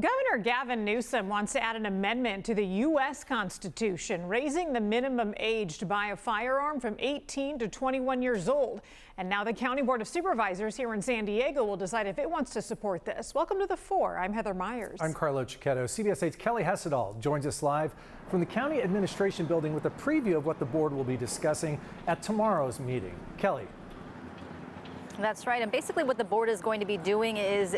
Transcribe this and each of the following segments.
Governor Gavin Newsom wants to add an amendment to the U.S. Constitution, raising the minimum age to buy a firearm from 18 to 21 years old. And now the County Board of Supervisors here in San Diego will decide if it wants to support this. Welcome to The Four. I'm Heather Myers. I'm Carlo Cicchetto. CBS 8's Kelly Hessedal joins us live from the County Administration Building with a preview of what the board will be discussing at tomorrow's meeting. Kelly. That's right. And basically what the board is going to be doing is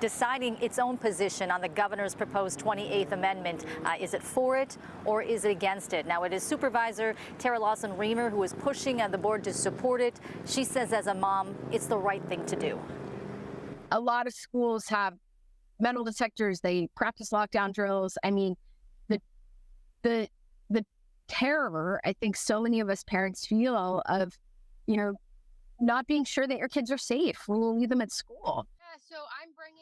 deciding its own position on the governor's proposed 28th Amendment. Is it for it or is it against it? Now, it is Supervisor Terra Lawson-Remer who is pushing the board to support it. She says as a mom, it's the right thing to do. A lot of schools have metal detectors. They practice lockdown drills. I mean, the terror I think so many of us parents feel of, not being sure that your kids are safe when you leave them at school. So I'm bringing.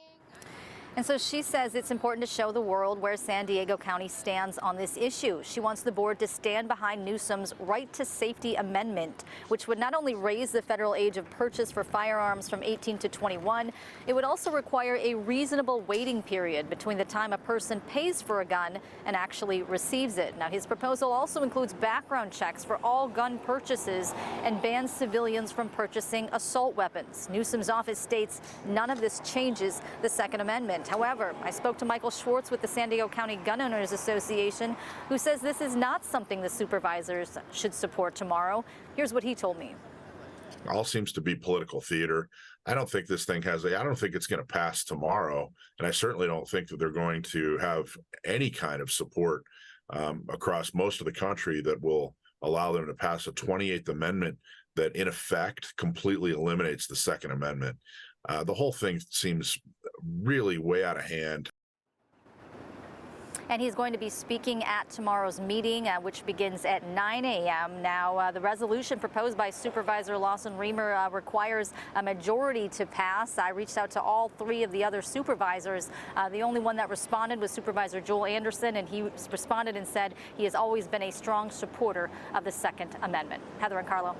And so she says it's important to show the world where San Diego County stands on this issue. She wants the board to stand behind Newsom's right to safety amendment, which would not only raise the federal age of purchase for firearms from 18 to 21, it would also require a reasonable waiting period between the time a person pays for a gun and actually receives it. Now, his proposal also includes background checks for all gun purchases and bans civilians from purchasing assault weapons. Newsom's office states none of this changes the Second Amendment. However, I spoke to Michael Schwartz with the San Diego County Gun Owners Association, who says this is not something the supervisors should support tomorrow. Here's what he told me. All seems to be political theater. I don't think this thing I don't think it's going to pass tomorrow. And I certainly don't think that they're going to have any kind of support across most of the country that will allow them to pass a 28th Amendment that in effect completely eliminates the Second Amendment. The whole thing seems really way out of hand. And he's going to be speaking at tomorrow's meeting, which begins at 9 a.m. Now, the resolution proposed by Supervisor Lawson-Remer requires a majority to pass. I reached out to all three of the other supervisors. The only one that responded was Supervisor Joel Anderson, and he responded and said he has always been a strong supporter of the Second Amendment. Heather and Carlo.